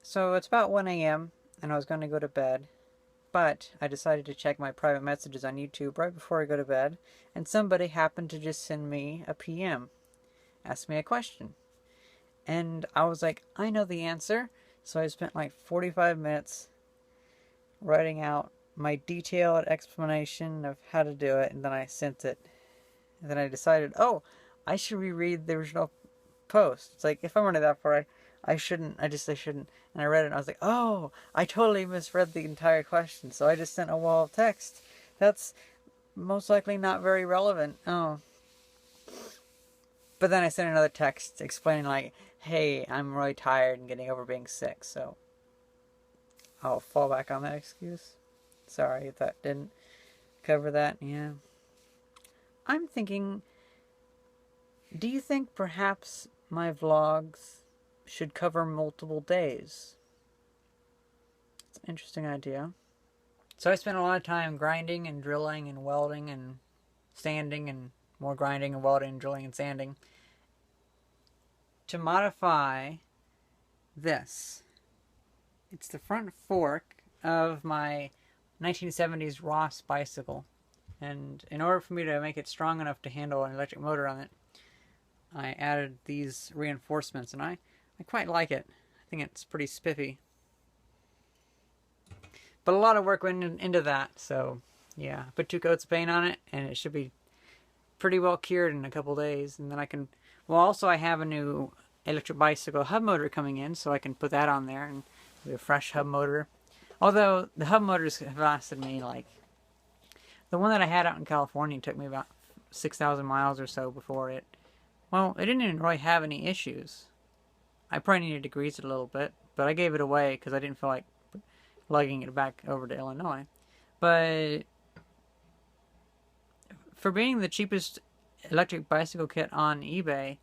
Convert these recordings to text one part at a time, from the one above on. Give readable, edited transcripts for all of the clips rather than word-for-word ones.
So it's about 1 a.m. and I was going to go to bed, but I decided to check my private messages on YouTube right before I go to bed, and somebody happened to just send me a PM, ask me a question. And I was like, I know the answer. So I spent like 45 minutes writing out my detailed explanation of how to do it, and then I sent it. And then I decided, oh, I should reread the original post. It's like, if I'm running that far, I shouldn't. I shouldn't. And I read it and I was like, oh, I totally misread the entire question. So I just sent a wall of text. That's most likely not very relevant. Oh. But then I sent another text explaining, like, hey, I'm really tired and getting over being sick. So I'll fall back on that excuse. Sorry if that didn't cover that. Yeah. I'm thinking, do you think perhaps my vlogs should cover multiple days? It's an interesting idea. So I spent a lot of time grinding and drilling and welding and sanding and more grinding and welding and drilling and sanding to modify this. It's the front fork of my 1970s Ross bicycle. And in order for me to make it strong enough to handle an electric motor on it, I added these reinforcements, and I quite like it. I think it's pretty spiffy. But a lot of work went into that, so yeah. I put 2 coats of paint on it, and it should be pretty well cured in a couple days. And then I can, well, also I have a new electric bicycle hub motor coming in, so I can put that on there and do a fresh hub motor. Although the hub motors have lasted me like, the one that I had out in California took me about 6,000 miles or so before it, well, it didn't even really have any issues. I probably needed to grease it a little bit, but I gave it away because I didn't feel like lugging it back over to Illinois. But for being the cheapest electric bicycle kit on eBay,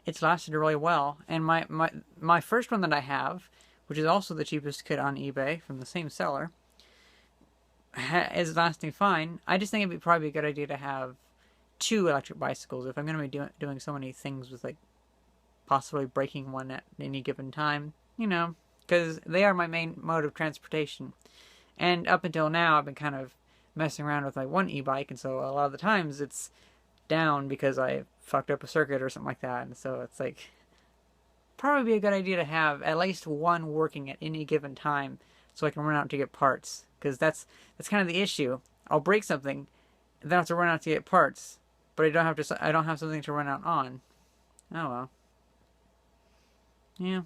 it's lasted really well. And my first one that I have, which is also the cheapest kit on eBay from the same seller, is lasting fine. I just think it'd probably be a good idea to have 2 electric bicycles if I'm going to be doing so many things with, like, possibly breaking one at any given time, because they are my main mode of transportation. And up until now, I've been kind of messing around with my one e-bike, and so a lot of the times it's down because I fucked up a circuit or something like that. And so it's like, probably be a good idea to have at least one working at any given time so I can run out to get parts, because that's kind of the issue. I'll break something, then I have to run out to get parts, but I don't have something to run out on. Oh well. Yeah,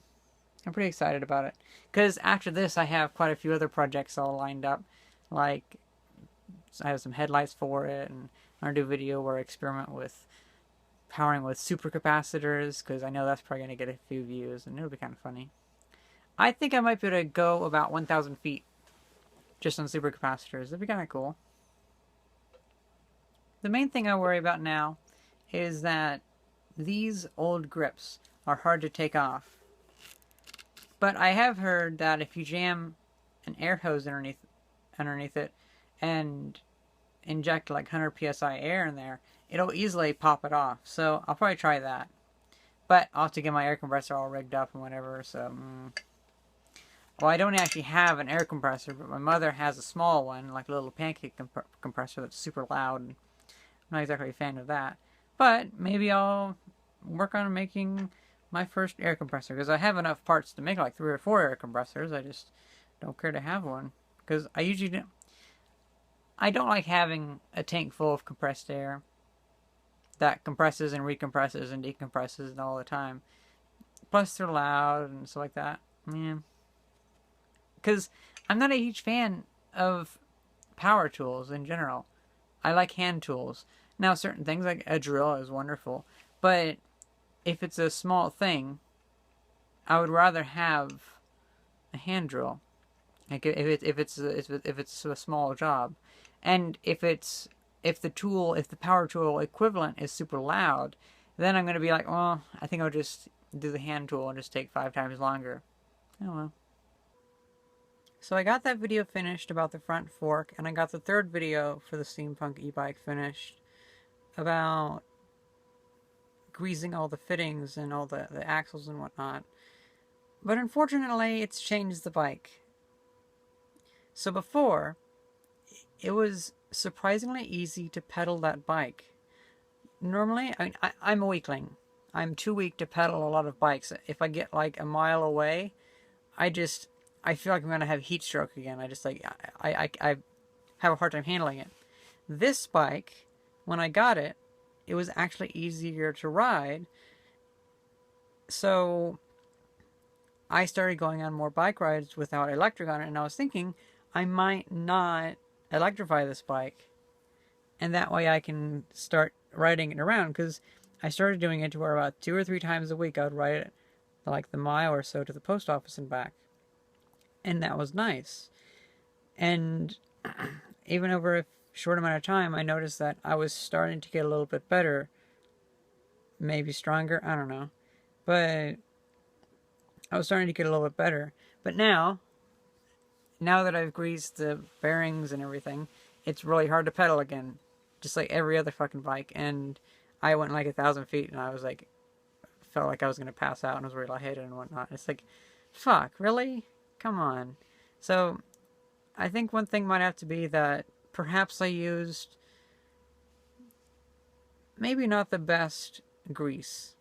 I'm pretty excited about it. Because after this, I have quite a few other projects all lined up. Like, I have some headlights for it, and I'm going to do a video where I experiment with powering with supercapacitors, because I know that's probably going to get a few views, and it'll be kind of funny. I think I might be able to go about 1,000 feet just on supercapacitors. That'd be kind of cool. The main thing I worry about now is that these old grips are hard to take off. But I have heard that if you jam an air hose underneath it and inject like 100 psi air in there, it'll easily pop it off. So I'll probably try that. But I'll have to get my air compressor all rigged up and whatever. So, well, I don't actually have an air compressor, but my mother has a small one, like a little pancake compressor that's super loud. I'm not exactly a fan of that. But maybe I'll work on making my first air compressor, because I have enough parts to make like 3 or 4 air compressors. I just don't care to have one, because I don't like having a tank full of compressed air that compresses and recompresses and decompresses all the time. Plus they're loud and stuff like that. Yeah, because I'm not a huge fan of power tools in general. I like hand tools. Now, certain things like a drill is wonderful, but if it's a small thing, I would rather have a hand drill. Like if it's a small job, and if the power tool equivalent is super loud, then I'm gonna be like, well, I think I'll just do the hand tool and just take 5 times longer. Oh well. So I got that video finished about the front fork, and I got the third video for the steampunk e-bike finished about greasing all the fittings and all the axles and whatnot. But unfortunately, it's changed the bike. So before, it was surprisingly easy to pedal that bike. Normally, I'm a weakling. I'm too weak to pedal a lot of bikes. If I get like a mile away, I feel like I'm gonna have heat stroke again. I have a hard time handling it. This bike, when I got it, it was actually easier to ride. So I started going on more bike rides without electric on it, and I was thinking I might not electrify this bike, and that way I can start riding it around, because I started doing it to where about 2 or 3 times a week I would ride it like the mile or so to the post office and back, and that was nice. And even over a short amount of time, I noticed that I was starting to get a little bit better, maybe stronger, I don't know, but I was starting to get a little bit better. But now that I've greased the bearings and everything, it's really hard to pedal again, just like every other fucking bike. And I went like 1,000 feet, and I was like, felt like I was gonna pass out, and was really lightheaded and whatnot. It's like, fuck, really? Come on. So I think one thing might have to be that perhaps I used maybe not the best grease,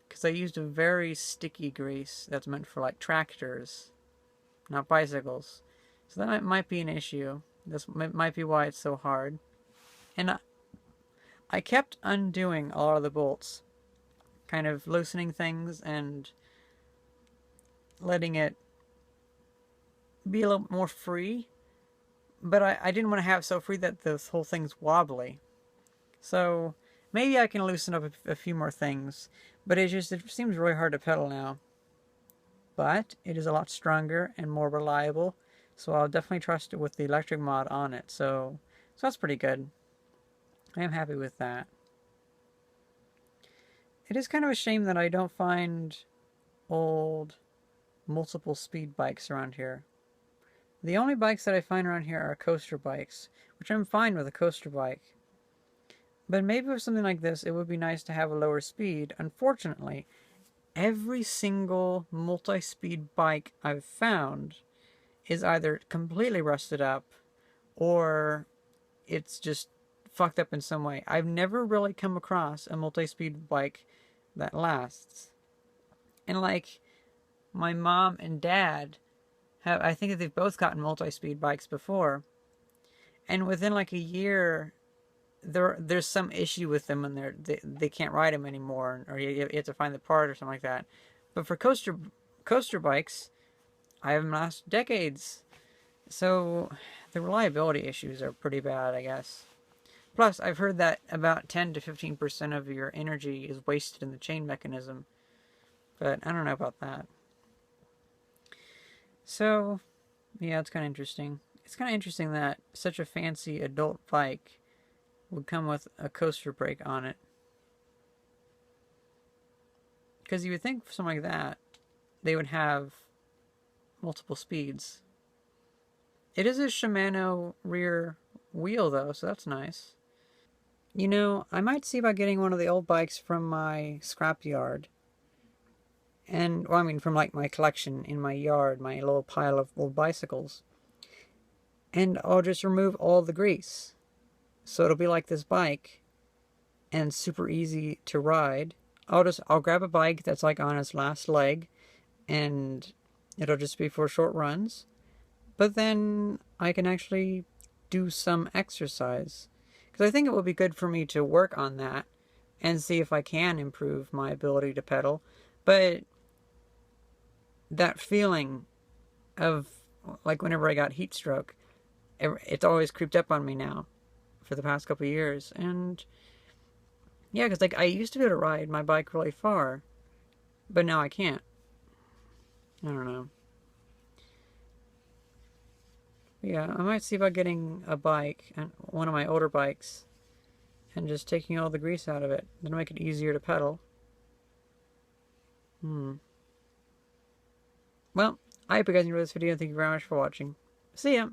because I used a very sticky grease that's meant for like tractors, not bicycles. So that might be an issue. This might be why it's so hard. And I kept undoing a lot of the bolts, kind of loosening things and letting it be a little more free. But I didn't want to have it so free that this whole thing's wobbly. So maybe I can loosen up a few more things. But it seems really hard to pedal now. But it is a lot stronger and more reliable, so I'll definitely trust it with the electric mod on it. So that's pretty good. I am happy with that. It is kind of a shame that I don't find old multiple speed bikes around here. The only bikes that I find around here are coaster bikes, which I'm fine with a coaster bike. But maybe with something like this, it would be nice to have a lower speed. Unfortunately, every single multi-speed bike I've found is either completely rusted up or it's just fucked up in some way. I've never really come across a multi-speed bike that lasts. And like my mom and dad have, I think that they've both gotten multi-speed bikes before, and within like a year there's some issue with them, and they can't ride them anymore, or you have to find the part or something like that. But for coaster bikes, I have them last decades. So the reliability issues are pretty bad, I guess. Plus, I've heard that about 10 to 15% of your energy is wasted in the chain mechanism. But I don't know about that. So, yeah, it's kind of interesting. It's kind of interesting that such a fancy adult bike would come with a coaster brake on it. Because you would think for something like that, they would have multiple speeds. It is a Shimano rear wheel, though, so that's nice. You know, I might see about getting one of the old bikes from my scrapyard. And, well, I mean, from like my collection in my yard, my little pile of old bicycles. And I'll just remove all the grease. So it'll be like this bike, and super easy to ride. I'll grab a bike that's like on its last leg, and it'll just be for short runs. But then I can actually do some exercise. Because I think it would be good for me to work on that and see if I can improve my ability to pedal. But that feeling of, like, whenever I got heat stroke, it's always creeped up on me now for the past couple of years. And yeah, because like I used to be able to ride my bike really far, but now I can't. I don't know. Yeah, I might see about getting a bike, and one of my older bikes, and just taking all the grease out of it. That'll make it easier to pedal. Well, I hope you guys enjoyed this video. Thank you very much for watching. See ya!